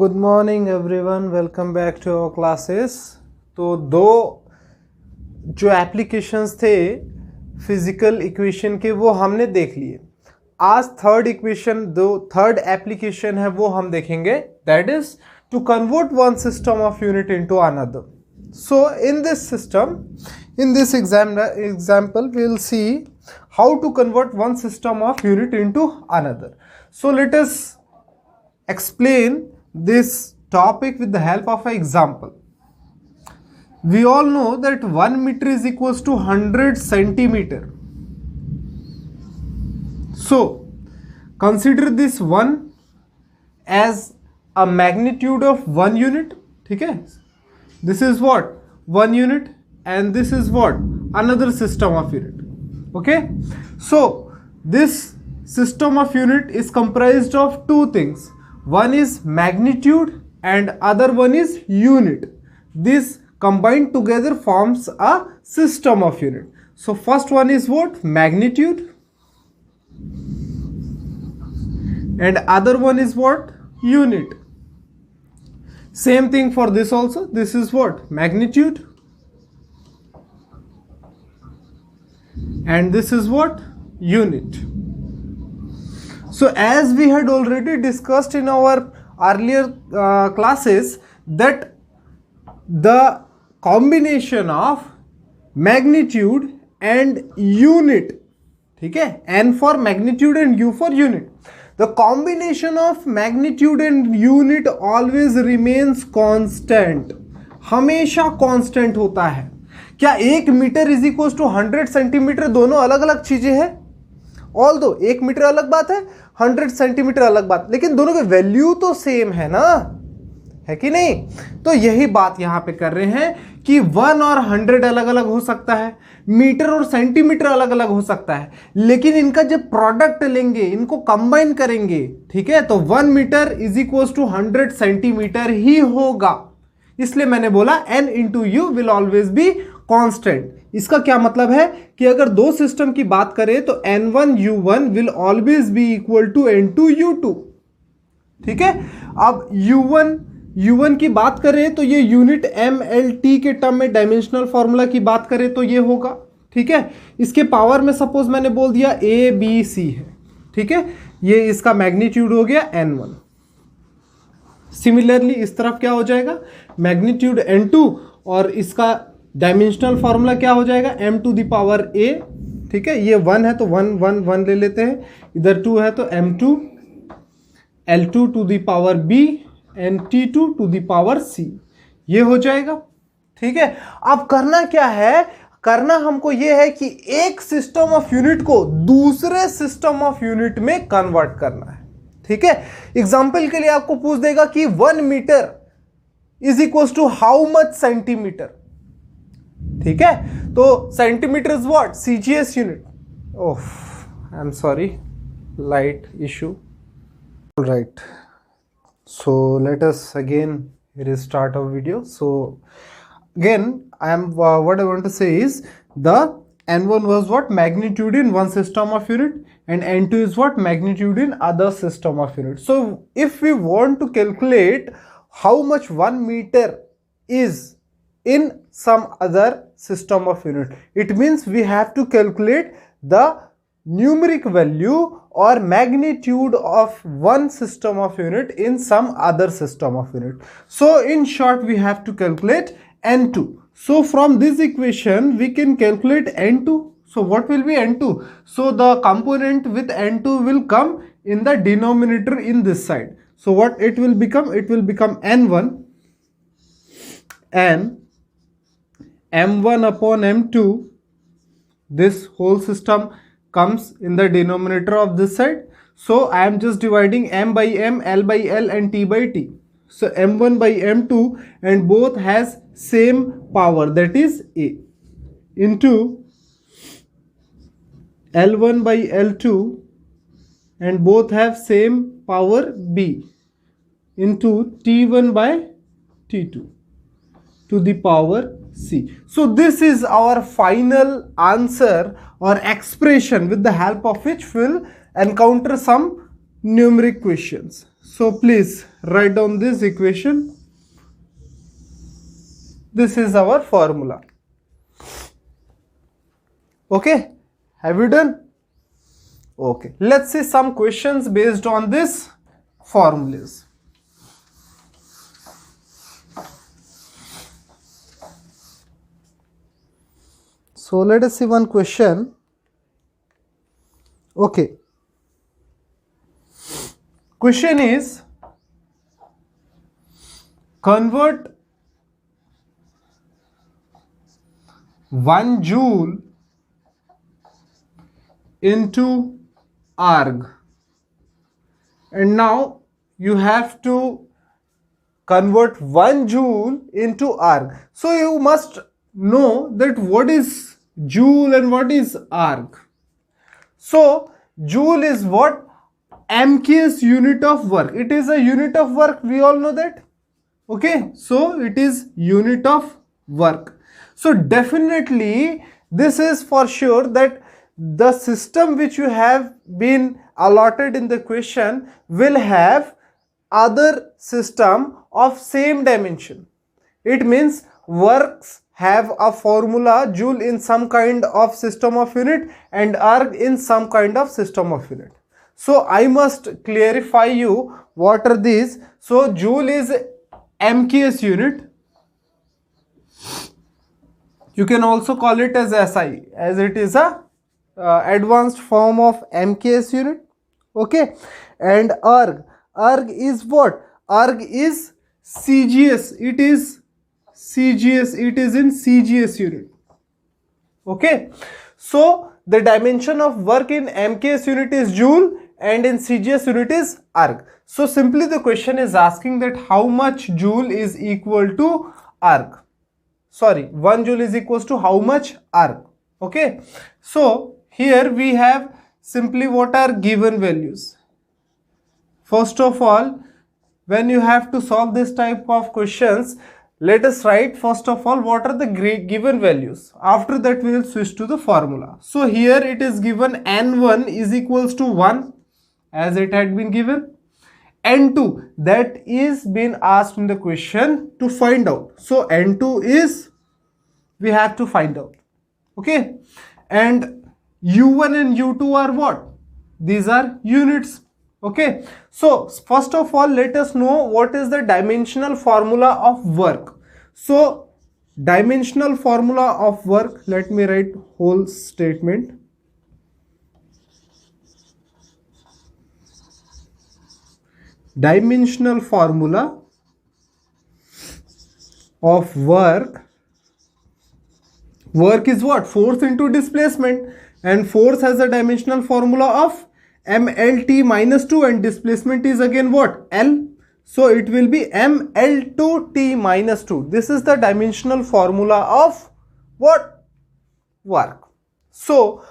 Good morning everyone, welcome back to our classes. तो दो जो एप्लीकेशंस थे फिजिकल इक्वेशन के वो हमने देख लिए। आज थर्ड एप्लीकेशन है वो हम देखेंगे, that is to convert one system of unit into another. So in this example we will see how to convert one system of unit into another. So let us explain this topic with the help of an example. We all know that 1 meter is equals to 100 centimeter. So consider this one as a magnitude of 1 unit. ठीक है, this is what 1 unit and this is what another system of unit. Okay, so this system of unit is comprised of two things. One is magnitude and other one is unit. This combined together forms a system of unit. So first one is what? Magnitude, and other one is what? Unit. Same thing for this also. This is what? Magnitude, and this is what? Unit. So as we had already discussed in our earlier classes that the combination of magnitude and unit, ठीक है, N for magnitude and U for unit. The combination of magnitude and unit always remains constant. हमेशा constant होता है। क्या 1 metre is equal to 100 centimetre दोनों अलग अलग चीजें हैं? ऑल दो 1 मीटर अलग बात है, 100 सेंटीमीटर अलग बात, लेकिन दोनों के वैल्यू तो सेम है ना, है कि नहीं? तो यही बात यहां पे कर रहे हैं कि 1 और 100 अलग अलग हो सकता है, मीटर और सेंटीमीटर अलग अलग हो सकता है, लेकिन इनका जब प्रोडक्ट लेंगे, इनको कंबाइन करेंगे, ठीक है, तो 1 metre is equal to 100 centimetre ही होगा। इसलिए मैंने बोला n into U will always be constant. इसका क्या मतलब है कि अगर दो सिस्टम की बात करें तो n1 u1 will always be equal to n2 u2। ठीक है, अब u1 की बात करें तो ये यूनिट mlt के टर्म में डायमेंशनल फॉर्मूला की बात करें तो ये होगा। ठीक है, इसके पावर में सपोज मैंने बोल दिया a b c है। ठीक है, ये इसका मैग्नीट्यूड हो गया n1। सिमिलरली इस तरफ क्या हो जाएगा? मैग्नीट्यूड n2 और इसका डायमेंशनल फॉर्मूला क्या हो जाएगा? m to the power a। ठीक है, ये 1 है तो 1 ले लेते हैं, इधर 2 है तो m2 l2 to the power b and t2 to the power c, ये हो जाएगा। ठीक है, अब करना क्या है? करना हमको ये है कि एक सिस्टम ऑफ यूनिट को दूसरे सिस्टम ऑफ यूनिट में कन्वर्ट करना है। ठीक है, एग्जाम्पल के लिए आपको पूछ देगा कि 1 metre is equal to how much centimetre. ठीक है, तो centimetre is what? CGS unit. Oh, I am sorry, light issue. Right, so let us again restart our video. So again what I want to say is the n1 was what? Magnitude in one system of unit, and n2 is what? Magnitude in other system of unit. So if we want to calculate how much 1 meter is in some other system of unit, it means we have to calculate the numeric value or magnitude of one system of unit in some other system of unit. So in short we have to calculate n2. So from this equation we can calculate n2. So what will be n2? So the component with n2 will come in the denominator in this side. So what it will become? It will become n1 and m1 upon m2. This whole system comes in the denominator of this side. So I am just dividing m by m, l by l and t by t. So m1 by m2 and both has same power, that is a, into l1 by l2 and both have same power b, into t1 by t2 to the power c. So this is our final answer or expression with the help of which we'll encounter some numeric questions. So please write down this equation. This is our formula. Okay, have you done? Okay, let's see some questions based on this formulas. So let us see one question. Okay. Question is, convert 1 joule into arg, and now you have to convert 1 joule into arg. So you must know that what is joule and what is arg. So joule is what? MKS unit of work. It is a unit of work, we all know that. Okay, so it is unit of work. So definitely this is for sure that the system which you have been allotted in the question will have other system of same dimension. It means works have a formula joule in some kind of system of unit and arg in some kind of system of unit. So I must clarify you what are these. So joule is MKS unit. You can also call it as SI, as it is a advanced form of MKS unit. Okay, and arg is what? Arg is CGS. It is CGS. It is in CGS unit. Okay, so the dimension of work in MKS unit is joule and in CGS unit is arg. So simply the question is asking that how much joule is equal to arg. Sorry, 1 joule is equals to how much arg. Okay, so here we have simply what are given values. First of all, when you have to solve this type of questions, let us write first of all what are the given values. After that we will switch to the formula. So here it is given n1 is equals to 1 as it had been given. n2 that is been asked in the question to find out. So n2 is we have to find out. Okay, and u1 and u2 are what? These are units. Okay, so first of all let us know what is the dimensional formula of work. So dimensional formula of work, let me write whole statement. Dimensional formula of work. Work is what? Force into displacement, and force has a dimensional formula of mlt minus 2 and displacement is again what? L. So it will be ml2t minus 2. This is the dimensional formula of what? Work. So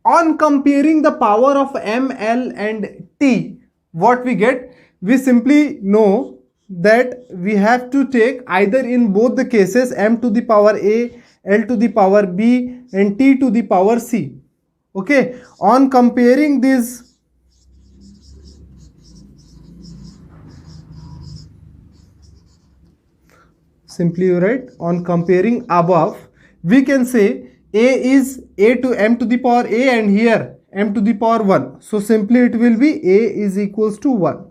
on comparing the power of ml and t, what we get? We simply know that we have to take either in both the cases m to the power a, l to the power b and t to the power c. Okay, on comparing this, simply you write on comparing above, we can say a is a to m to the power a and here m to the power 1. So simply it will be a is equals to 1.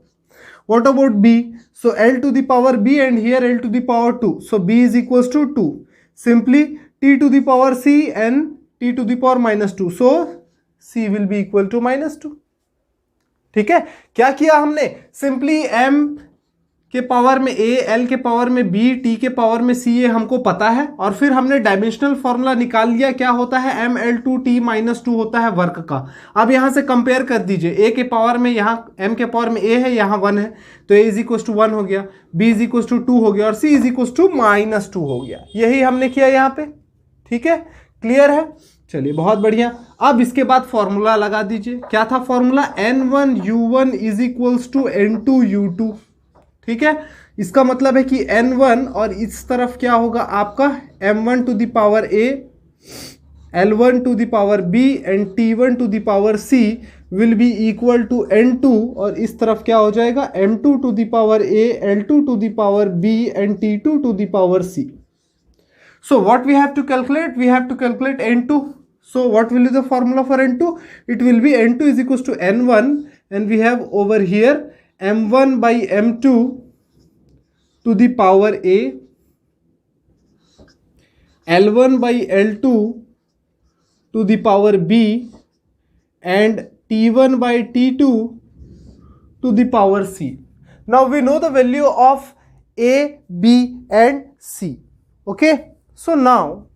What about b? So l to the power b and here l to the power 2. So b is equals to 2. Simply t to the power c and t to the power minus 2. So c will be equal to minus 2. ठीक है, क्या किया हमने? Simply m के power में a, l के power में b, t के पावर में c ये हमको पता है, और फिर हमने डायमेंशनल फॉर्मूला निकाल लिया. क्या होता है? ml2t माइनस 2 होता है वर्क का. अब यहां से कंपेयर कर दीजिए. a के पावर में यहाँ m के पावर में a है, यहाँ 1 है, तो a इज इक्वल टू 1 हो गया, b इज इक्वल टू 2 हो गया और c is equal to minus 2 हो गया. यही हमने किया यहाँ पे. ठीक है, क्लियर है? चलिए बहुत बढ़िया. अब इसके बाद फॉर्मूला लगा दीजिए. क्या था formula? n1u1 is equals to n2u2. ठीक है, इसका मतलब है कि n1 और इस तरफ क्या होगा आपका m1 to the power a, l1 to the power b and t1 to the power c will be equal to N2 और इस तरफ क्या हो जाएगा M2 to the power A, L2 to the power B and T2 to the power C. So what we have to calculate? We have to calculate N2. So what will be the formula for N2? It will be N2 is equals to N1 and we have over here M1 by M2 to the power A, L1 by L2 to the power B and T1 by T2 to the power C. Now we know the value of A, B and C. Okay. So now,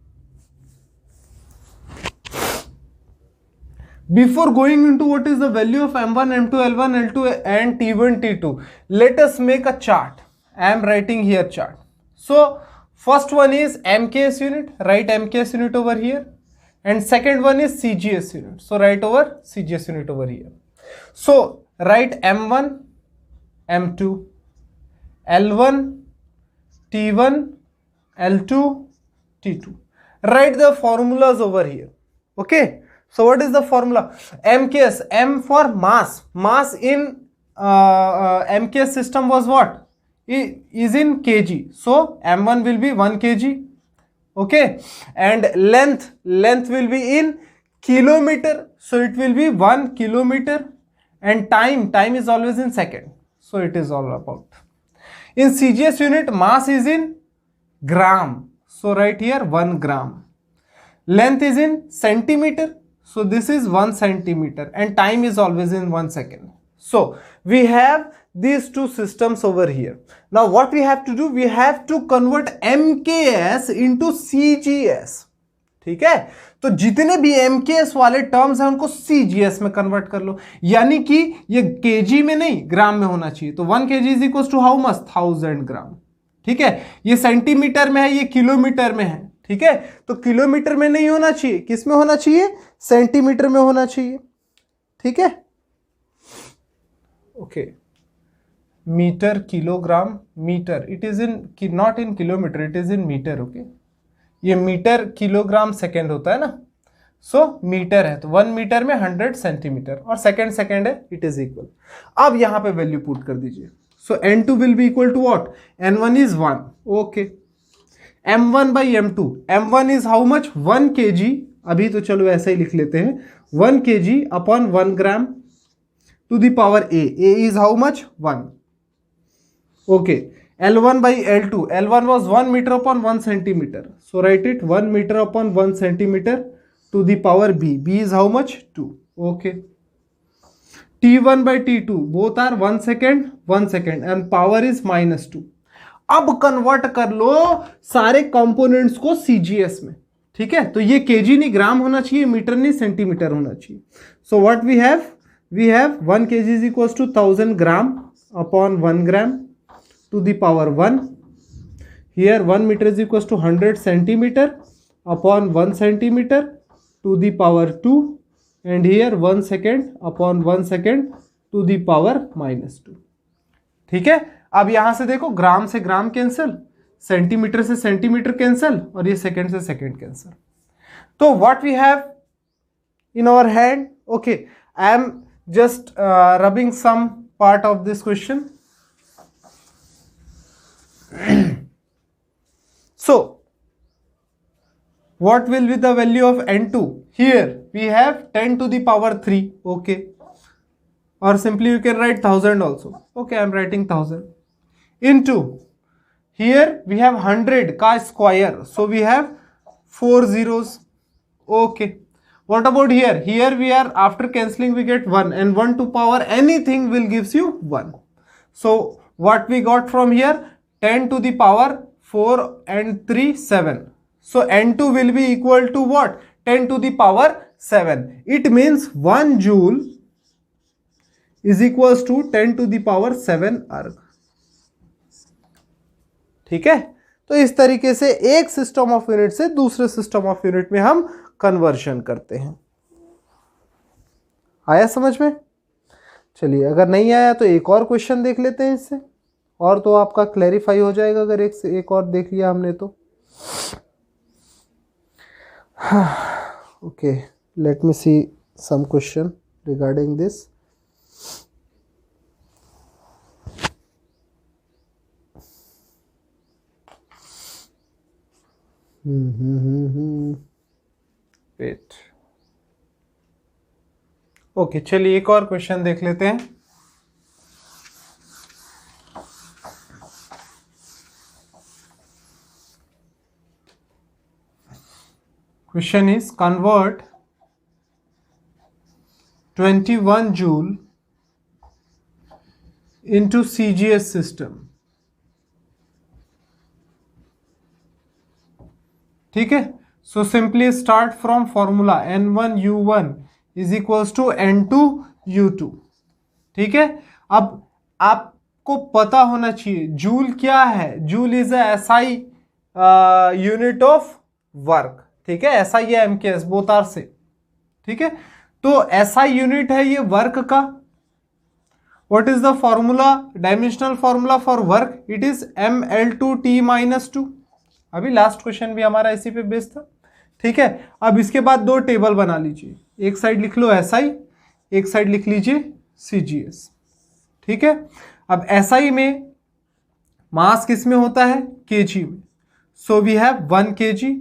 before going into what is the value of M1, M2, L1, L2 and T1, T2, let us make a chart. I am writing here chart. So first one is MKS unit, write MKS unit over here, and second one is CGS unit. So write over CGS unit over here. So write M1, M2, L1, T1, L2, T2. Write the formulas over here. Okay. So what is the formula? MKS, M for mass. Mass in MKS system was what? Is in kg. So M1 will be 1 kg. Okay. And length will be in kilometer. So it will be 1 kilometer. And time is always in second. So it is all about. In CGS unit, mass is in gram. So write here 1 gram. Length is in centimeter. So this is 1 centimeter and time is always in 1 second. So we have these two systems over here. Now what we have to do? We have to convert MKS into CGS. ठीक है, तो जितने भी MKS वाले terms हैं उनको CGS में convert कर लो, यानी कि ये kg में नहीं ग्राम में होना चाहिए. तो 1 kg is equal to how much 1000 gram. ठीक है, ये सेंटीमीटर में है, ये किलोमीटर में है. ठीक है, तो किलोमीटर में नहीं होना चाहिए, किस में होना चाहिए? सेंटीमीटर में होना चाहिए. ठीक है, okay. Metre, kilogram, metre, it is in not in kilometre, it is in metre. Okay, ये मीटर किलोग्राम सेकेंड होता है ना. सो मीटर है तो 1 मीटर में 100 सेंटीमीटर और सेकेंड है, इट इज इक्वल. अब यहां पे वैल्यू पुट कर दीजिए. So N2 will be equal to what? N1 is 1. Okay. M1 by M2. M1 is how much? 1 kg. अभी तो चलो ऐसा ही लिख लेते हैं. 1 kg upon 1 gram to the power A. A is how much? 1. Okay. L1 by L2. L1 was 1 meter upon 1 centimeter. So write it 1 meter upon 1 centimeter to the power B. B is how much? 2. Okay. T1 by T2 both are 1 second and power is -2. अब convert कर लो सारे components को CGS में. ठीक है, तो ये kg नहीं ग्राम होना चाहिए, मीटर नहीं सेंटीमीटर होना चाहिए. So what we have 1 kg is equals to 1000 gram upon 1 gram to the power 1. Here 1 meter is equals to 100 centimeter upon 1 centimeter to the power 2. And here 1 second upon 1 second to the power -2. ठीक है, अब यहां से देखो gram से gram cancel, centimetre से centimetre cancel और ये सेकंड से सेकंड कैंसिल. तो what we have in our hand. Okay, I am just rubbing some part of this question. So what will be the value of N2? Here we have 10 to the power 3. Okay, or simply you can write 1000 also. Okay, I am writing 1000 into here we have 100 ka square, so we have 4 zeros. Okay, what about here? Here we are after cancelling we get 1 and 1 to power anything will gives you 1. So what we got from here? 10 to the power 4 and 3 7. So N2 will be equal to what? 10 to the power 7. It means 1 joule is equals to 10 to the power 7 erg. ठीक है, तो इस तरीके से एक system of unit से दूसरे system of unit में हम कन्वर्शन करते हैं. आया समझ में? चलिए, अगर नहीं आया तो एक और क्वेश्चन देख लेते हैं इससे, और तो आपका क्लैरिफाई हो जाएगा अगर एक से एक और देख लिया हमने तो. Okay, let me see some question. regarding this. Wait, okay, चलिए एक और क्वेश्चन देख लेते हैं. Question is convert 21 joule into CGS system. ठीक है, so simply start from formula N1U1 is equals to N2U2. ठीक है, अब आपको पता होना चाहिए जूल क्या है. Joule is a SI unit of work. ठीक है, SI या MKS बोथ आर से. ठीक है, तो SI यूनिट है ये वर्क का. What is the formula, dimensional formula for work? It is ML2T-2. अभी लास्ट क्वेश्चन भी हमारा इसी पे बेस्ड था. ठीक है, अब इसके बाद दो टेबल बना लीजिए. एक साइड लिख लो SI, एक साइड लिख लीजिए CGS. ठीक है, अब SI में मास किस में होता है? kg में. So we have 1 kg.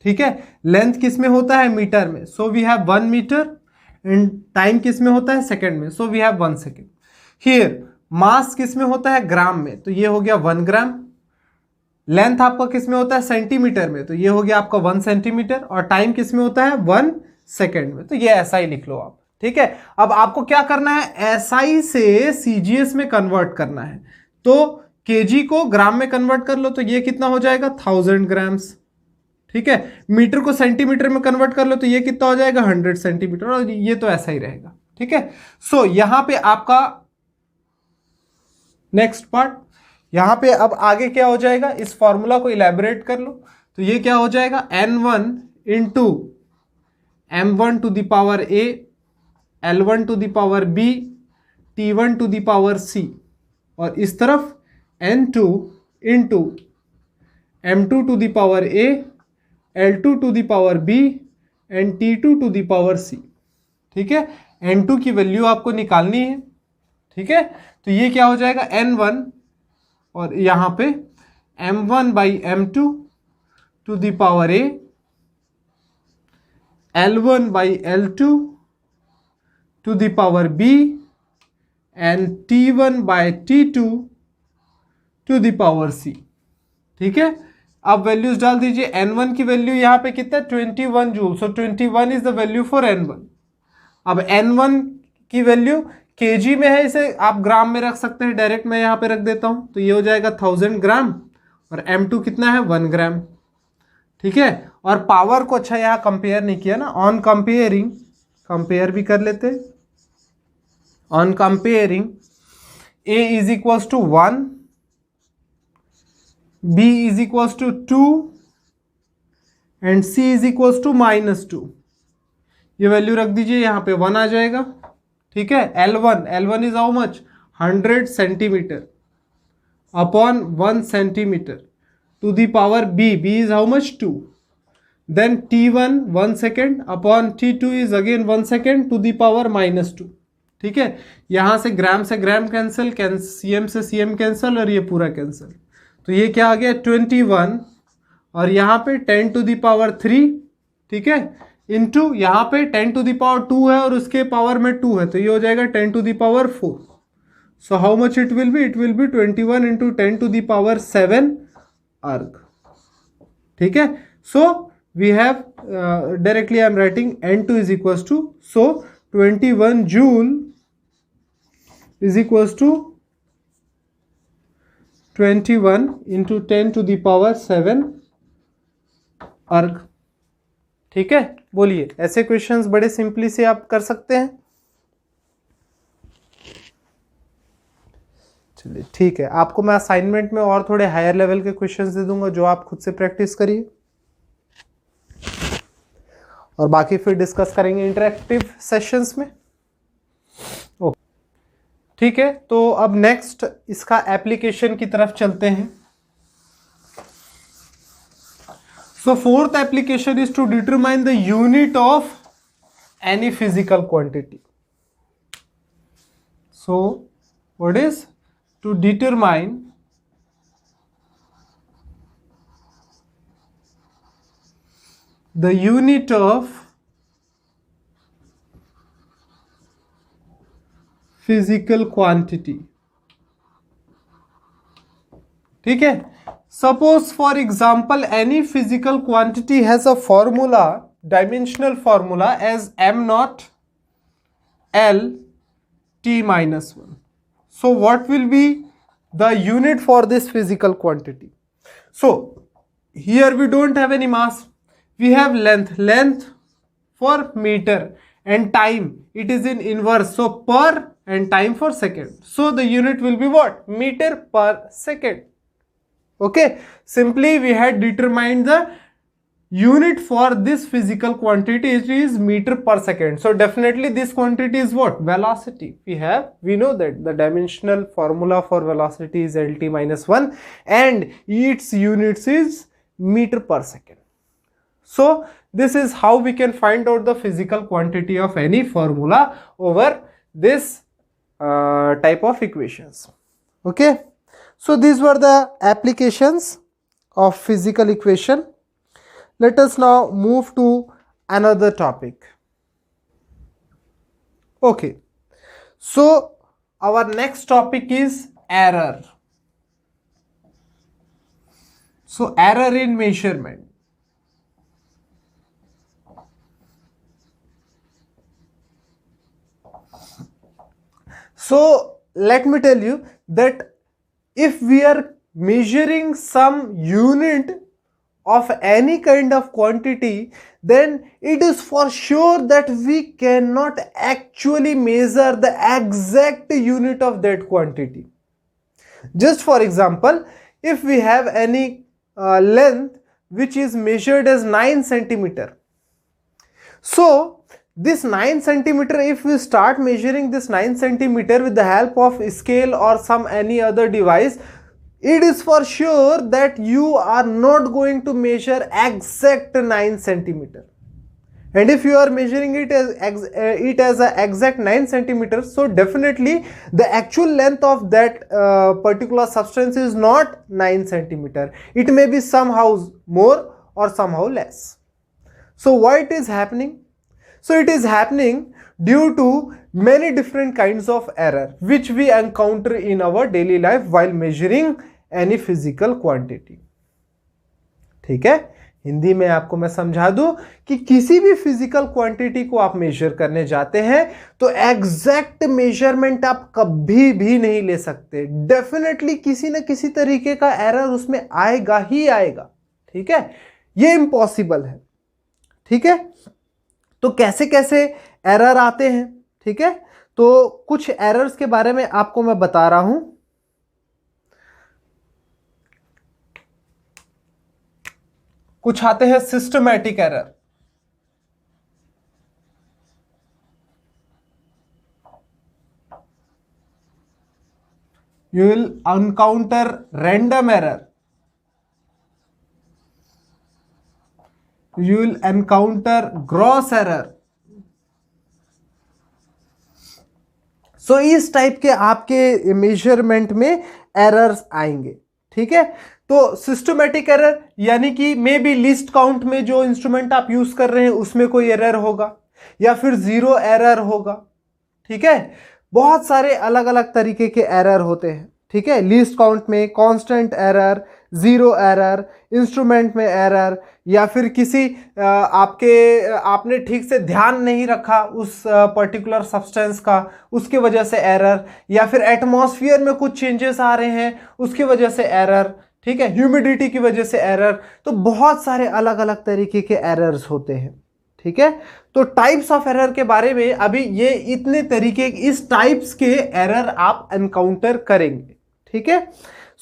ठीक है, लेंथ किस में होता है? मीटर में. So we have 1 metre. And time किस में होता है? सेकंड में. So we have 1 second. Here mass किस में होता है? ग्राम में. तो ये हो गया 1 ग्राम. लेंथ आपका किस में होता है? सेंटीमीटर में. तो ये हो गया आपका 1 सेंटीमीटर. और टाइम किस में होता है? 1 सेकंड में. तो ये SI लिख लो आप. ठीक है, अब आपको क्या करना है? SI से CGS में कन्वर्ट करना है. तो kg को ग्राम में कन्वर्ट कर लो. तो ये कितना हो जाएगा? 1000 ग्राम्स. ठीक है, मीटर को सेंटीमीटर में कन्वर्ट कर लो तो ये कितना हो जाएगा? 100 सेंटीमीटर. और ये तो ऐसा ही रहेगा. ठीक है, सो यहां पे आपका नेक्स्ट पार्ट, यहां पे अब आगे क्या हो जाएगा? इस फॉर्मूला को इलेबोरेट कर लो. तो ये क्या हो जाएगा? N1 into M1 to the power A, L1 to the power B, T1 to the power C. और इस तरफ N2 into M2 to the power A, L2 to the power B and T2 to the power C. ठीक है, N2 की value आपको निकालनी है. ठीक है, तो ये क्या हो जाएगा? N1 और यहां पे M1 by M2 to the power A, L1 by L2 to the power B and T1 by T2 to the power C. ठीक है, अब वैल्यूज डाल दीजिए. N1 की वैल्यू यहां पे कितना है? 21 joule. So 21 is the value for N1. अब N1 की वैल्यू kg में है, इसे आप ग्राम में रख सकते हैं. डायरेक्ट मैं यहां पे रख देता हूं. तो ये हो जाएगा 1000 ग्राम. और M2 कितना है? 1 ग्राम. ठीक है, और पावर को अच्छा यहां कंपेयर नहीं किया ना. ऑन कंपेयरिंग, कंपेयर भी कर लेते. On comparing A is equals to 1, B is equals to 2 and C is equals to -2. ये वैल्यू रख दीजिए, यहां पे 1 आ जाएगा. ठीक है, L1 is how much? 100 centimetre upon 1 centimetre to the power B is how much? 2. Then T1 1 second upon T2 is again 1 second to the power -2. ठीक है, यहां से ग्राम कैंसिल, CM से CM कैंसिल और ये पूरा कैंसिल. तो ये क्या आ गया? 21 और यहाँ पे 10 टू द पावर 3. ठीक है, इंटू यहाँ पे 10 टू द पावर 2 है और उसके पावर में 2 है. तो ये हो जाएगा 10 to the power 4. So how much it will be? It will be 21 into 10 to the power 7 erg. ठीक है, so we have directly I am writing N2 is equals to, so 21 joule is equals to 21 into 10 to the power 7 erg. ठीक है, बोलिए. ऐसे questions बड़े simply से आप कर सकते हैं. चलिए ठीक है, आपको मैं असाइनमेंट में और थोड़े हायर लेवल के क्वेश्चंस दे दूंगा जो आप खुद से प्रैक्टिस करिए. और बाकी फिर डिस्कस करेंगे इंटरेक्टिव सेशंस में. ओके, ठीक है, तो अब नेक्स्ट इसका एप्लीकेशन की तरफ चलते हैं. So fourth application is to determine the unit of any physical quantity. So what is to determine the unit of physical quantity. ठीक है, suppose for example any physical quantity has a formula, dimensional formula as m naught L t minus 1. So what will be the unit for this physical quantity? So here we don't have any mass, we have length for meter, and time, it is in inverse, so per and time for second. So the unit will be what? Meter per second. Okay, simply we had determined the unit for this physical quantity, it is meter per second. So definitely this quantity is what? Velocity. We know that the dimensional formula for velocity is lt minus 1 and its units is meter per second. So this is how we can find out the physical quantity of any formula over this type of equations. Okay, so these were the applications of physical equation. Let us now move to another topic. Okay, so our next topic is error. So error in measurement. So let me tell you that if we are measuring some unit of any kind of quantity, then it is for sure that we cannot actually measure the exact unit of that quantity. Just for example, if we have any length which is measured as 9 centimeter, so this 9 centimeter, if we start measuring this 9 centimeter with the help of scale or some any other device, it is for sure that you are not going to measure exact 9 centimeter. And if you are measuring it as an exact 9 centimeters, so definitely the actual length of that particular substance is not 9 centimeter. It may be somehow more or somehow less. So why it is happening? So it is happening due to many different kinds of error which we encounter in our daily life while measuring any physical quantity. ठीक है, हिंदी में आपको मैं समझा दूं कि किसी भी फिजिकल क्वांटिटी को आप मेजर करने जाते हैं तो एग्जैक्ट मेजरमेंट आप कभी भी नहीं ले सकते. डेफिनेटली किसी न किसी तरीके का एरर उसमें आएगा ही आएगा. ठीक है, ये इम्पॉसिबल है. ठीक है, तो कैसे कैसे एरर आते हैं. ठीक है, तो कुछ एरर्स के बारे में आपको मैं बता रहा हूं. कुछ आते हैं systematic error. You will encounter random error. You will encounter gross error. So इस टाइप के आपके मेजरमेंट में एरर्स आएंगे. ठीक है, तो सिस्टमैटिक एरर यानी कि मे बी लिस्ट काउंट में जो इंस्ट्रूमेंट आप यूज कर रहे हैं उसमें कोई एरर होगा या फिर जीरो एरर होगा. ठीक है, बहुत सारे अलग अलग तरीके के एरर होते हैं. ठीक है, लिस्ट काउंट में constant error, zero error, instrument में एरर, या फिर किसी आपने ठीक से ध्यान नहीं रखा उस पर्टिकुलर सब्सटेंस का, उसके वजह से एरर, या फिर एटमॉस्फेयर में कुछ चेंजेस आ रहे हैं उसकी वजह से एरर. ठीक है, ह्यूमिडिटी की वजह से एरर. तो बहुत सारे अलग अलग तरीके के एरर्स होते हैं. ठीक है, तो टाइप्स ऑफ एरर के बारे में अभी ये इतने तरीके, इस टाइप्स के एरर आप एनकाउंटर करेंगे. ठीक है,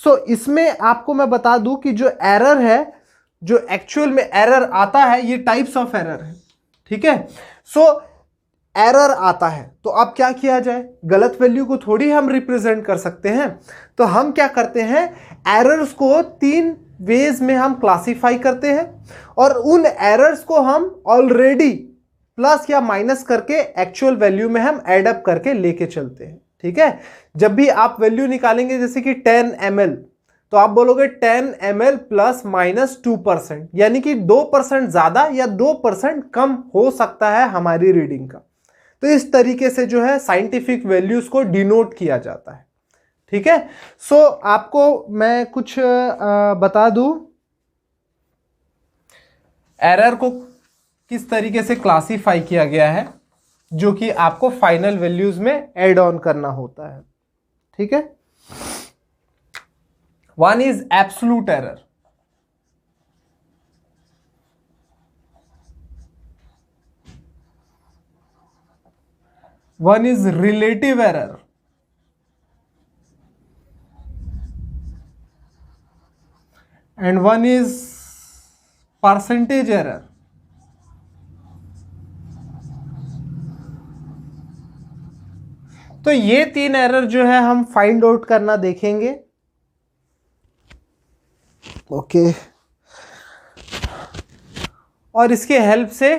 सो इसमें आपको मैं बता दूं कि जो एरर है, जो एक्चुअल में एरर आता है, ये टाइप्स ऑफ एरर है. ठीक है, सो एरर आता है तो अब क्या किया जाए, गलत वैल्यू को थोड़ी हम रिप्रेजेंट कर सकते हैं. तो हम क्या करते हैं, एरर्स को 3 वेज में हम क्लासिफाई करते हैं और उन एरर्स को हम ऑलरेडी प्लस या माइनस करके एक्चुअल वैल्यू में हम एड अप करके लेके चलते हैं. ठीक है, जब भी आप वैल्यू निकालेंगे जैसे कि 10 ml, तो आप बोलोगे 10 ml प्लस माइनस 2%, यानी कि 2% ज्यादा या 2% कम हो सकता है हमारी रीडिंग का। तो इस तरीके से जो है साइंटिफिक वैल्यूज को डिनोट किया जाता है। ठीक है, सो आपको मैं कुछ बता दूं, एरर को किस तरीके से क्लासिफाई किया गया है, जो कि आपको फाइनल वैल्यूज में ऐड ऑन करना होता है। ठीक है, one is absolute error, one is relative error, and one is percentage error. तो ये 3 एरर जो है हम फाइंड आउट करना देखेंगे। ओके, और इसके हेल्प से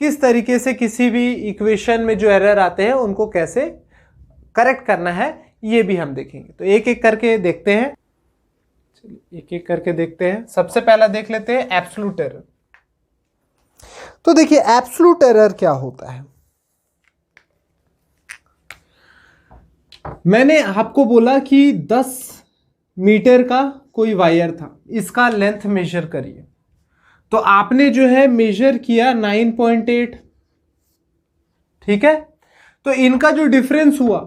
किस तरीके से किसी भी इक्वेशन में जो एरर आते हैं उनको कैसे करेक्ट करना है ये भी हम देखेंगे। तो एक एक करके देखते हैं, चलिए एक एक करके देखते हैं। सबसे पहला देख लेते हैं एब्सोल्यूट एरर। तो देखिए एब्सोल्यूट एरर क्या होता है। मैंने आपको बोला कि 10 मीटर का कोई वायर था, इसका लेंथ मेजर करिए। तो आपने जो है मेजर किया 9.8, ठीक है, तो इनका जो डिफरेंस हुआ,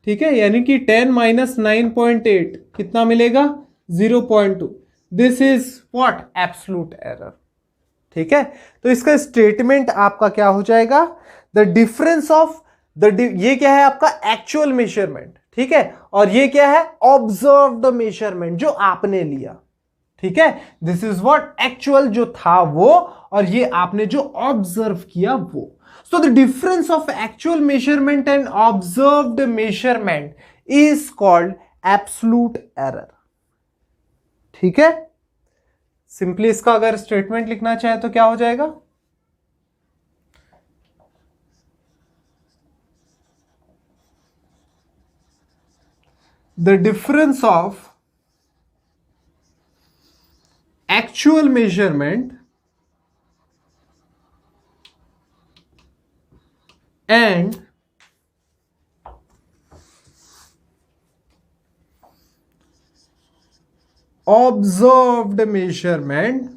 ठीक है, यानी कि 10 माइनस 9.8 कितना मिलेगा, 0.2। This is what, absolute error. ठीक है, तो इसका स्टेटमेंट आपका क्या हो जाएगा, द डिफरेंस ऑफ ये क्या है आपका एक्चुअल मेजरमेंट, ठीक है, और ये क्या है ऑब्जर्व्ड मेजरमेंट जो आपने लिया। ठीक है, दिस इज व्हाट एक्चुअल जो था वो, और ये आपने जो ऑब्जर्व किया वो। So the difference of actual measurement and observed measurement is called absolute error. ठीक है, सिंपली इसका अगर स्टेटमेंट लिखना चाहे तो क्या हो जाएगा, the difference of actual measurement and observed measurement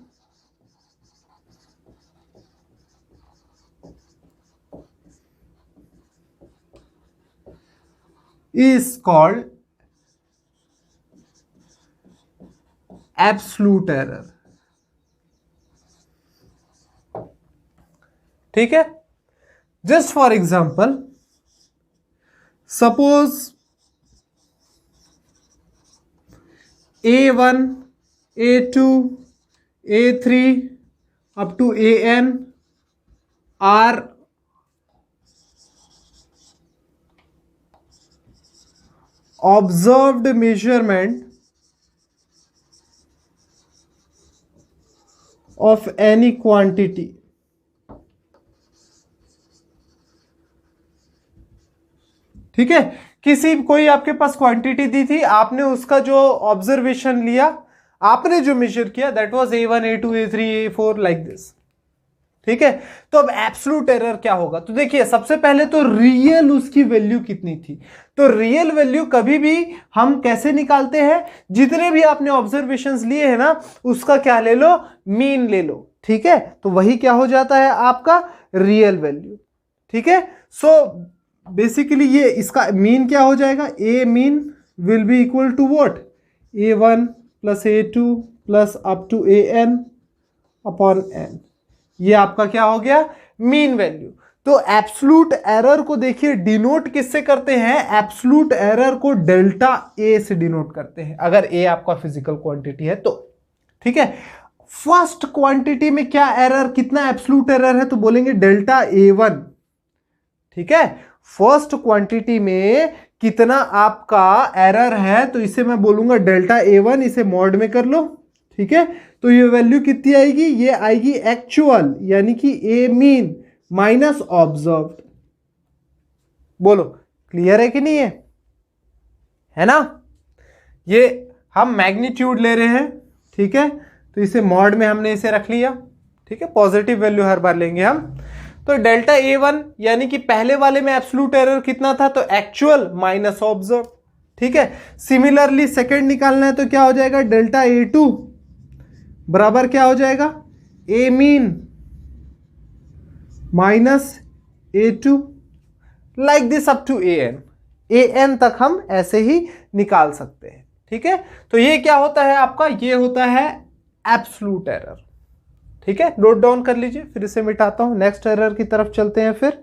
is called absolute error. ठीक है, just for example, suppose A1, A2, A3 up to AN are observed measurement of any quantity। ठीक है, किसी कोई आपके पास क्वांटिटी दी थी, आपने उसका जो ऑब्जर्वेशन लिया, आपने जो मेजर किया, that was A1, A2, A3, A4 like this. ठीक है, तो अब एब्सोल्यूट एरर क्या होगा, तो देखिए सबसे पहले तो रियल उसकी वैल्यू कितनी थी। तो रियल वैल्यू कभी भी हम कैसे निकालते हैं, जितने भी आपने ऑब्जर्वेशंस लिए हैं ना, उसका क्या ले लो, मीन ले लो। ठीक है, तो वही क्या हो जाता है आपका रियल वैल्यू। ठीक है, सो बेसिकली ये इसका मीन क्या हो जाएगा, A mean will be equal to what, A1 plus A2 plus up to AN upon N। ये आपका क्या हो गया, मीन वैल्यू। तो एब्सोल्यूट एरर को देखिए डिनोट किससे करते हैं, एब्सोल्यूट एरर को डेल्टा ए से डिनोट करते हैं, अगर ए आपका फिजिकल क्वांटिटी है तो। ठीक है, फर्स्ट क्वांटिटी में क्या एरर, कितना एब्सोल्यूट एरर है, तो बोलेंगे डेल्टा A1। ठीक है, फर्स्ट क्वांटिटी में कितना आपका एरर है, तो इसे मैं बोलूंगा डेल्टा A1, इसे मॉड में कर लो। ठीक है, तो ये वैल्यू कितनी आएगी, ये आएगी एक्चुअल, यानी कि ए मीन माइनस ऑब्जर्व्ड। बोलो क्लियर है कि नहीं है। है ना। ये हम मैग्नीट्यूड ले रहे हैं, ठीक है, तो इसे मॉड में हमने इसे रख लिया, ठीक है, पॉजिटिव वैल्यू हर बार लेंगे हम। तो डेल्टा A1 यानी कि पहले वाले में एब्सोल्यूट एरर कितना था, तो एक्चुअल माइनस ऑब्जर्व, ठीक है। सिमिलरली सेकंड निकालना है तो क्या हो जाएगा, डेल्टा A2 बराबर क्या हो जाएगा, A mean minus A2, like this up to AN तक हम ऐसे ही निकाल सकते हैं, ठीक है। तो ये क्या होता है आपका, ये होता है एब्सोल्यूट एरर, ठीक है, नोट डाउन कर लीजिए, फिर इसे मिटाता हूं, नेक्स्ट एरर की तरफ चलते हैं फिर,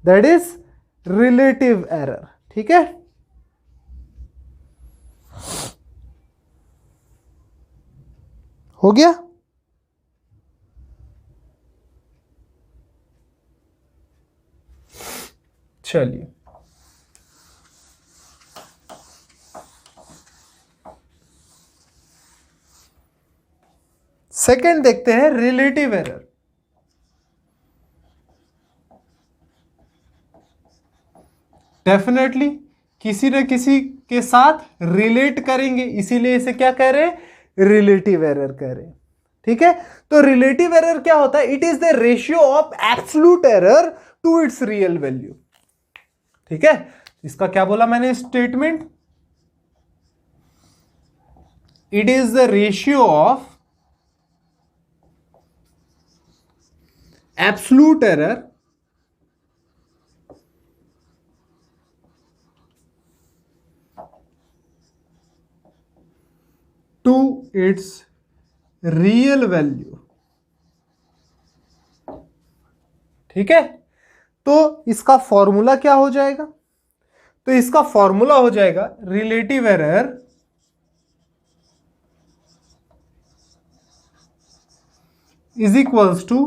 दैट इज रिलेटिव एरर, ठीक है। हो गया, चलिए सेकंड देखते हैं, रिलेटिव एरर। डेफिनेटली किसी न किसी के साथ रिलेट करेंगे, इसीलिए इसे क्या कह रहे हैं, रिलेटिव एरर कह रहे हैं, ठीक है। तो रिलेटिव एरर क्या होता है, it is the ratio of absolute error to its real value, ठीक है। इसका क्या बोला मैंने statement, it is the ratio of absolute error to its real value, ठीक है। तो इसका फॉर्मूला क्या हो जाएगा, तो इसका फॉर्मूला हो जाएगा relative error is equals to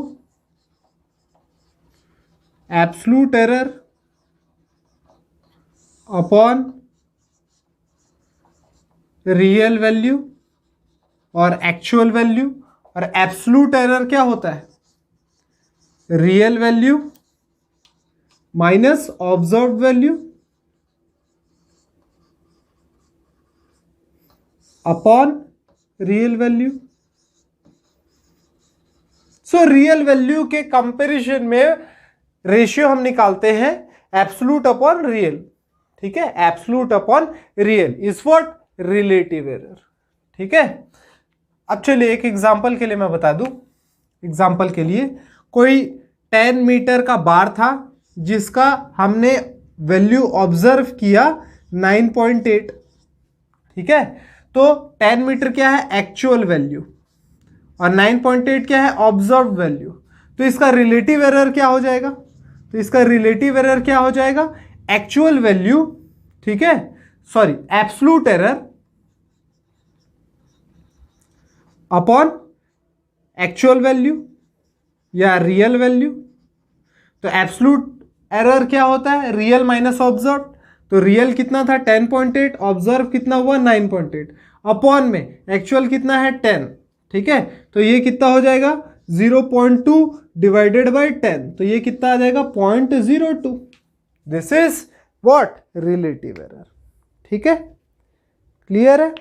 absolute error upon real value और एक्चुअल वैल्यू, और एब्सोल्यूट एरर क्या होता है, real value minus observe value upon real value. So real value के कंपैरिजन में रेशियो हम निकालते हैं एब्सोल्यूट अपॉन रियल, ठीक है, absolute upon real is what, relative error, ठीक है। अब चलिए एक एग्जांपल के लिए मैं बता दूं, एग्जांपल के लिए कोई 10 मीटर का बार था जिसका हमने वैल्यू ऑब्जर्व किया 9.8, ठीक है। तो 10 मीटर क्या है, एक्चुअल वैल्यू, और 9.8 क्या है, ऑब्जर्व वैल्यू। तो इसका रिलेटिव एरर क्या हो जाएगा, तो इसका रिलेटिव एरर क्या हो जाएगा, एक्चुअल वैल्यू, ठीक है, sorry absolute error upon actual value या रियल वैल्यू। तो एब्सोल्यूट एरर क्या होता है, रियल माइनस ऑब्जर्व, तो रियल कितना था 10.8, ऑब्जर्व कितना हुआ 9.8, अपॉन में एक्चुअल कितना है 10, ठीक है। तो ये कितना हो जाएगा 0.2 डिवाइडेड बाई 10, तो ये कितना आ जाएगा 0.02। This is what, relative error, ठीक है, क्लियर है।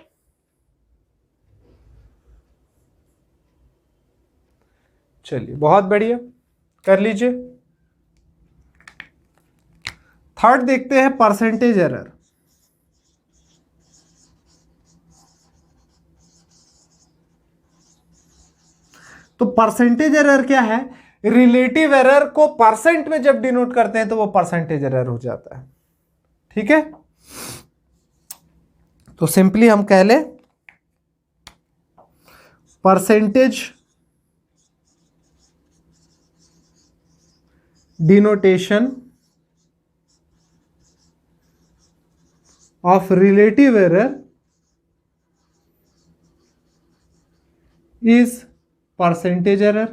चलिए बहुत बढ़िया, कर लीजिए। थर्ड देखते हैं, परसेंटेज एरर। तो परसेंटेज एरर क्या है, रिलेटिव एरर को परसेंट में जब डिनोट करते हैं तो वो परसेंटेज एरर हो जाता है, ठीक है। तो सिंपली हम कह ले percentage denotation of relative error is percentage error,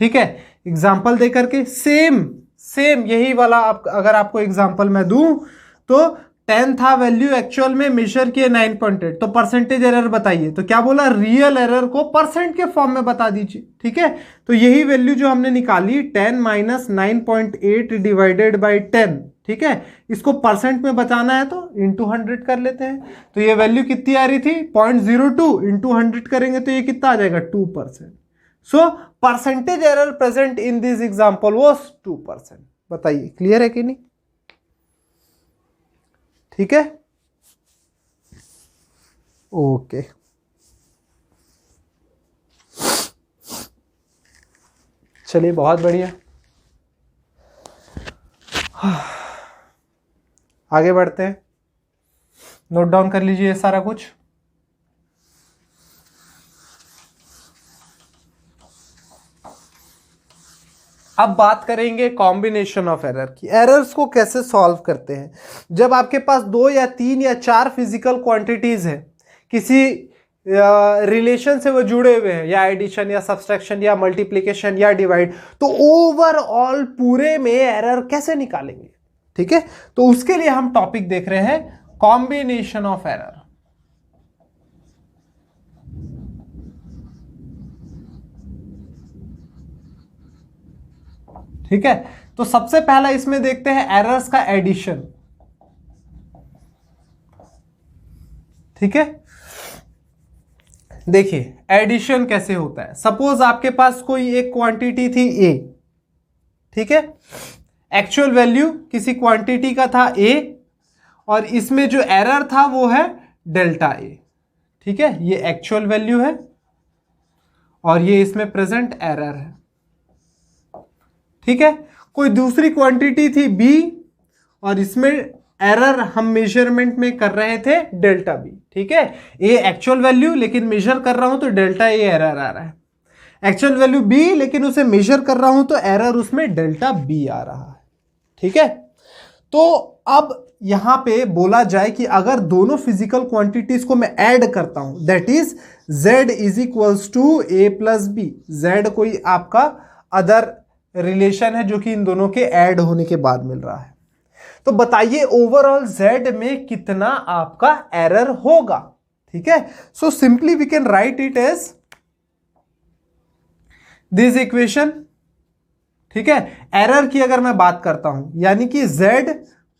ठीक है। एग्जाम्पल दे करके सेम यही वाला अगर आपको एग्जाम्पल मैं दूं तो 10 था वैल्यू, एक्चुअल में मेजर किए 9.8, तो परसेंटेज एरर बताइए, तो क्या बोला, रियल एरर को परसेंट के फॉर्म में बता दीजिए, ठीक है। तो यही वैल्यू जो हमने निकाली 10 माइनस 9.8 डिवाइडेड बाई 10, ठीक है, इसको परसेंट में बचाना है तो इंटू 100 कर लेते हैं। तो ये वैल्यू कितनी आ रही थी 0.02 इंटू 100 करेंगे तो ये कितना आ जाएगा 2%। So percentage error present in this example was 2%। बताइए क्लियर है कि नहीं? ठीक है, ओके। चलिए बहुत बढ़िया, आगे बढ़ते हैं। नोट डाउन कर लीजिए सारा कुछ। अब बात करेंगे कॉम्बिनेशन ऑफ एरर की। एरर्स को कैसे सॉल्व करते हैं? जब आपके पास 2 या 3 या 4 फिजिकल क्वांटिटीज है, किसी रिलेशन से वो जुड़े हुए हैं, या एडिशन या सब्सट्रैक्शन या मल्टीप्लिकेशन या डिवाइड, तो ओवरऑल पूरे में एरर कैसे निकालेंगे? ठीक है, तो उसके लिए हम टॉपिक देख रहे हैं कॉम्बिनेशन ऑफ एरर। ठीक है, तो सबसे पहला इसमें देखते हैं एरर्स का एडिशन। ठीक है, देखिए एडिशन कैसे होता है। सपोज आपके पास कोई एक क्वांटिटी थी ए, ठीक है, एक्चुअल वैल्यू किसी क्वांटिटी का था ए, और इसमें जो एरर था वो है डेल्टा ए। ठीक है, ये एक्चुअल वैल्यू है और ये इसमें प्रेजेंट एरर है। ठीक है, कोई दूसरी क्वांटिटी थी बी और इसमें एरर हम मेजरमेंट में कर रहे थे डेल्टा बी। ठीक है, ए एक्चुअल वैल्यू लेकिन मेजर कर रहा हूं तो डेल्टा ए एरर आ रहा है। एक्चुअल वैल्यू बी लेकिन उसे मेजर कर रहा हूं तो एरर उसमें डेल्टा बी आ रहा है। ठीक है, तो अब यहां पे बोला जाए कि अगर दोनों फिजिकल क्वांटिटीज को मैं ऐड करता हूं, that is z is equals to A plus B. z कोई आपका अदर रिलेशन है जो कि इन दोनों के ऐड होने के बाद मिल रहा है। तो बताइए ओवरऑल z में कितना आपका एरर होगा? ठीक है, so simply we can write it as this equation. ठीक है, एरर की अगर मैं बात करता हूं यानी कि z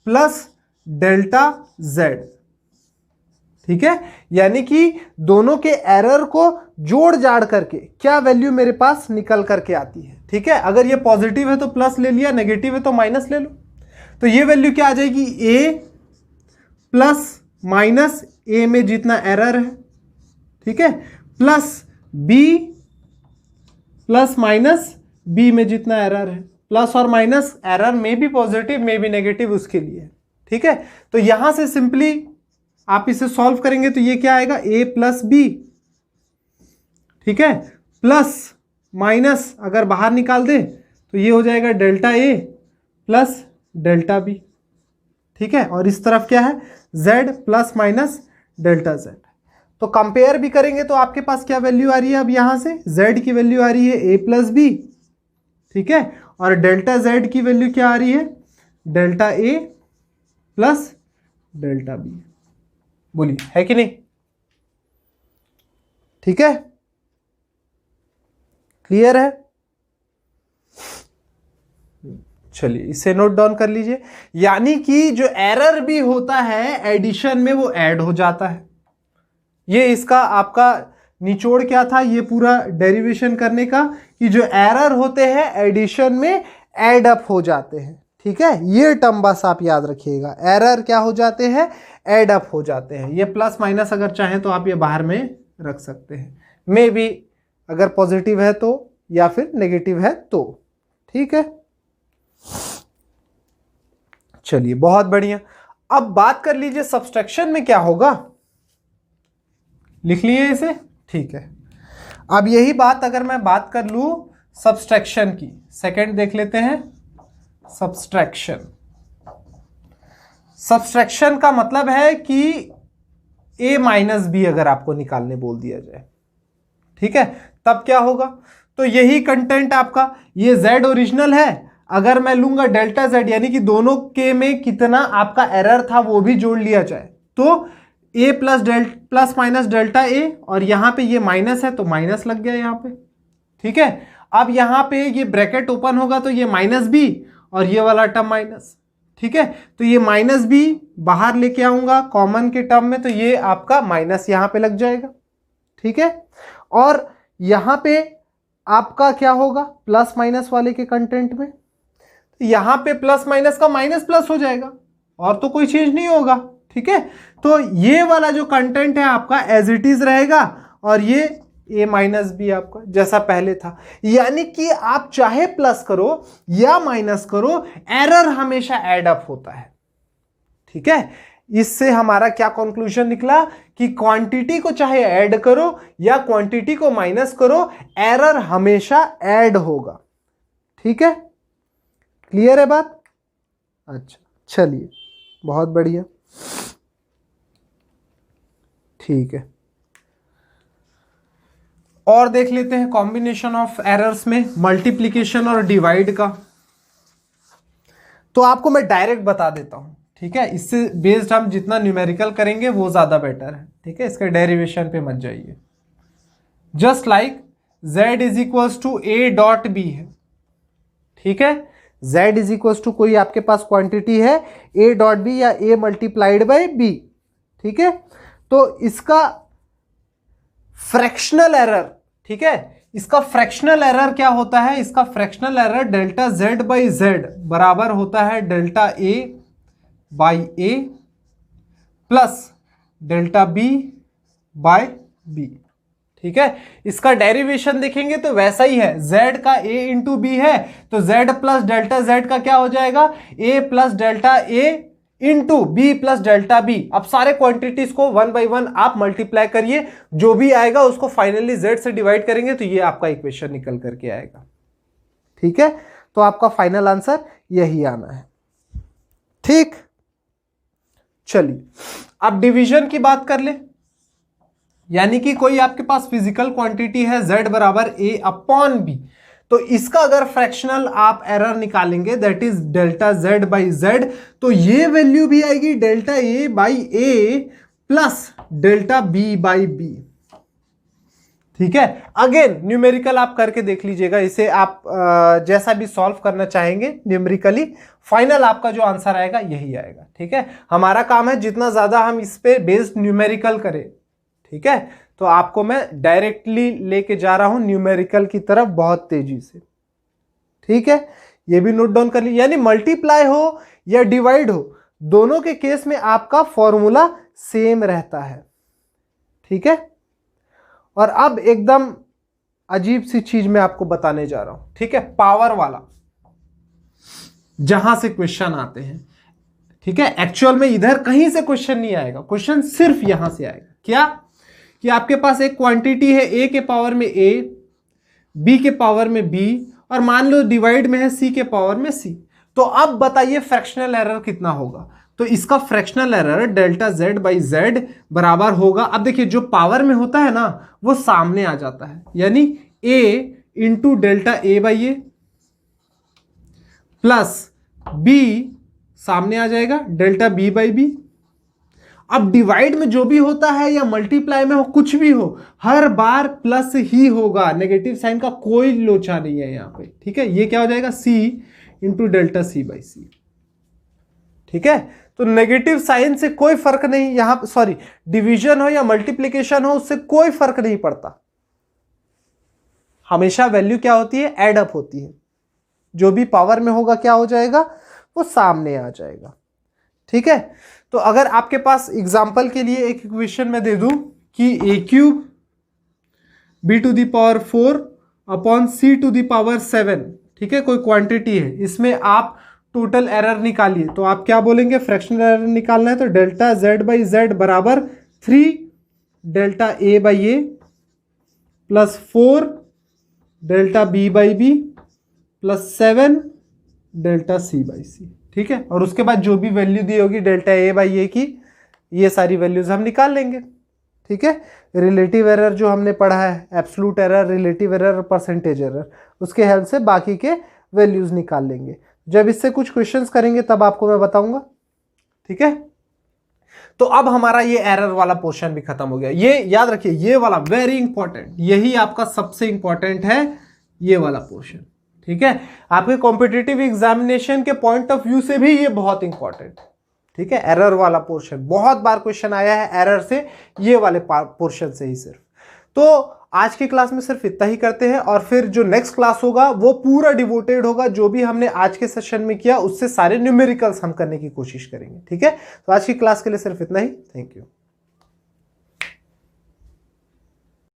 प्लस डेल्टा z। ठीक है, यानी कि दोनों के एरर को जोड़ जाड़ करके क्या वैल्यू मेरे पास निकल करके आती है। ठीक है, अगर ये पॉजिटिव है तो प्लस ले लिया, नेगेटिव है तो माइनस ले लो। तो ये वैल्यू क्या आ जाएगी a प्लस माइनस ए में जितना एरर है, ठीक है, plus b plus minus b में जितना एरर है। प्लस और माइनस एरर में भी पॉजिटिव में भी नेगेटिव उसके लिए। ठीक है, तो यहां से सिंपली आप इसे सॉल्व करेंगे तो ये क्या आएगा a प्लस बी। ठीक है, प्लस माइनस अगर बाहर निकाल दे तो ये हो जाएगा delta A plus delta B. ठीक है, और इस तरफ क्या है z plus minus delta z। तो कंपेयर भी करेंगे तो आपके पास क्या वैल्यू आ रही है? अब यहां से z की वैल्यू आ रही है a प्लस बी। ठीक है, और डेल्टा z की वैल्यू क्या आ रही है? Delta a plus delta B. बोलिए है कि नहीं? ठीक है, क्लियर है? चलिए इसे नोट डाउन कर लीजिए। यानी कि जो एरर भी होता है एडिशन में वो ऐड हो जाता है। ये इसका आपका निचोड़ क्या था ये पूरा डेरिवेशन करने का, कि जो एरर होते हैं एडिशन में ऐड अप हो जाते हैं। ठीक है, ये टर्म बस आप याद रखिएगा, एरर क्या हो जाते हैं? ऐड अप हो जाते हैं। ये प्लस माइनस अगर चाहें तो आप ये बाहर में रख सकते हैं, मे बी अगर पॉजिटिव है तो या फिर नेगेटिव है तो। ठीक है, चलिए बहुत बढ़िया। अब बात कर लीजिए सब्सट्रैक्शन में क्या होगा। लिख लिए इसे? ठीक है, अब यही बात अगर मैं बात कर लूं सब्सट्रैक्शन की, सेकंड देख लेते हैं सब्सट्रैक्शन। सब्सट्रैक्शन का मतलब है कि a माइनस बी अगर आपको निकालने बोल दिया जाए, ठीक है, तब क्या होगा? तो यही कंटेंट आपका, ये z ओरिजिनल है, अगर मैं लूंगा डेल्टा z यानी कि दोनों के में कितना आपका एरर था वो भी जोड़ लिया जाए, तो a plus minus delta a, और यहां पे ये माइनस है तो माइनस लग गया यहां पे। ठीक है, अब यहां पे ये ब्रैकेट ओपन होगा तो ये माइनस b और ये वाला टर्म माइनस। ठीक है। तो ये माइनस बी बाहर लेके आऊंगा कॉमन के टर्म में, तो ये आपका माइनस यहां पे लग जाएगा, ठीक है। और यहां पे आपका क्या होगा, प्लस माइनस वाले के कंटेंट में, तो यहां पे प्लस माइनस का माइनस प्लस हो जाएगा और तो कोई चेंज नहीं होगा, ठीक है। तो ये वाला जो कंटेंट है आपका एज इट इज रहेगा और ये ए माइनस बी आपका जैसा पहले था। यानी कि आप चाहे प्लस करो या माइनस करो, एरर हमेशा एड अप होता है, ठीक है। इससे हमारा क्या कंक्लूजन निकला कि क्वांटिटी को चाहे ऐड करो या क्वांटिटी को माइनस करो, एरर हमेशा ऐड होगा, ठीक है। क्लियर है बात? अच्छा चलिए, बहुत बढ़िया, ठीक है। और देख लेते हैं कॉम्बिनेशन ऑफ एरर्स में मल्टीप्लिकेशन और डिवाइड का। तो आपको मैं डायरेक्ट बता देता हूं, ठीक है। इससे बेस्ड हम जितना न्यूमेरिकल करेंगे वो ज्यादा बेटर है, ठीक है। इसके डेरिवेशन पे मत जाइए। Just like z is equals to a dot B है, ठीक है। z इज इक्वल्स टू कोई आपके पास क्वांटिटी है a डॉट बी या a मल्टीप्लाइड बाई b, ठीक है। तो इसका फ्रैक्शनल एरर, ठीक है, इसका फ्रैक्शनल एरर क्या होता है, इसका fractional error delta z by Z बराबर होता है delta a by a plus delta b by b, ठीक है। इसका डेरिवेशन देखेंगे तो वैसा ही है, z का a इंटू बी है तो z प्लस डेल्टा z का क्या हो जाएगा, a plus delta a into B plus delta B. अब सारे क्वांटिटीज को वन बाई वन आप मल्टीप्लाई करिए, जो भी आएगा उसको फाइनली z से डिवाइड करेंगे तो ये आपका इक्वेशन निकल करके आएगा, ठीक है। तो आपका फाइनल आंसर यही आना है, ठीक। चलिए अब डिवीजन की बात कर ले। यानी कि कोई आपके पास फिजिकल क्वांटिटी है z बराबर a अपॉन बी, तो इसका अगर फ्रैक्शनल आप एरर निकालेंगे that is delta z by Z, तो ये वैल्यू भी आएगी delta a by a plus delta b by b, ठीक है। अगेन न्यूमेरिकल आप करके देख लीजिएगा, इसे आप जैसा भी सॉल्व करना चाहेंगे न्यूमेरिकली, फाइनल आपका जो आंसर आएगा यही आएगा, ठीक है। हमारा काम है जितना ज्यादा हम इस पे बेस्ड न्यूमेरिकल करें, ठीक है। तो आपको मैं डायरेक्टली लेके जा रहा हूं न्यूमेरिकल की तरफ बहुत तेजी से, ठीक है। ये भी नोट डाउन कर लीजिए। यानी मल्टीप्लाई हो या डिवाइड हो, दोनों के केस में आपका फॉर्मूला सेम रहता है, ठीक है। और अब एकदम अजीब सी चीज मैं आपको बताने जा रहा हूं, ठीक है। पावर वाला जहां से क्वेश्चन आते हैं, ठीक है। एक्चुअल में इधर कहीं से क्वेश्चन नहीं आएगा, क्वेश्चन सिर्फ यहां से आएगा। क्या कि आपके पास एक क्वांटिटी है a के पावर में a, b के पावर में b, और मान लो डिवाइड में है c के पावर में c। तो अब बताइए फ्रैक्शनल एरर कितना होगा। तो इसका fractional error delta z by Z बराबर होगा, अब देखिए जो पावर में होता है ना वो सामने आ जाता है, यानी a into delta a by A plus b सामने आ जाएगा डेल्टा b बाई b। अब डिवाइड में जो भी होता है या मल्टीप्लाई में हो, कुछ भी हो, हर बार प्लस ही होगा, नेगेटिव साइन का कोई लोचा नहीं है यहां पे, ठीक है। ये क्या हो जाएगा, c into delta c by c, ठीक है। तो नेगेटिव साइन से कोई फर्क नहीं यहां पर, सॉरी डिवीजन हो या मल्टीप्लीकेशन हो उससे कोई फर्क नहीं पड़ता, हमेशा वैल्यू क्या होती है, एड अप होती है। जो भी पावर में होगा क्या हो जाएगा, वो सामने आ जाएगा, ठीक है। तो अगर आपके पास एग्जाम्पल के लिए एक इक्वेशन में दे दूं कि a cube b to the power 4 upon c to the power 7, ठीक है, कोई क्वांटिटी है, इसमें आप टोटल एरर निकालिए, तो आप क्या बोलेंगे, फ्रैक्शनल एरर निकालना है तो डेल्टा z बाई जेड बराबर 3 delta a by A plus 4 delta b by b plus 7 delta c by c, ठीक है। और उसके बाद जो भी वैल्यू दी होगी डेल्टा a बाई ए की, ये सारी वैल्यूज हम निकाल लेंगे, ठीक है। रिलेटिव एरर जो हमने पढ़ा है, एब्सोल्यूट एरर, रिलेटिव एरर और परसेंटेज एरर, उसके हेल्प से बाकी के वैल्यूज निकाल लेंगे। जब इससे कुछ क्वेश्चंस करेंगे तब आपको मैं बताऊंगा, ठीक है। तो अब हमारा ये एरर वाला पोर्शन भी खत्म हो गया। ये याद रखिए, ये वाला वेरी इंपॉर्टेंट, यही आपका सबसे इंपॉर्टेंट है, ये वाला पोर्शन, ठीक है, आपके कॉम्पिटिटिव एग्जामिनेशन के पॉइंट ऑफ व्यू से भी ये बहुत इंपॉर्टेंट है। ठीक है, एरर वाला पोर्शन बहुत बार क्वेश्चन आया है एरर से, ये वाले पोर्शन से ही सिर्फ। तो आज की क्लास में सिर्फ इतना ही करते हैं, और फिर जो नेक्स्ट क्लास होगा वो पूरा डिवोटेड होगा, जो भी हमने आज के सेशन में किया उससे सारे न्यूमेरिकल्स हम करने की कोशिश करेंगे। ठीक है, तो आज की क्लास के लिए सिर्फ इतना ही। Thank you.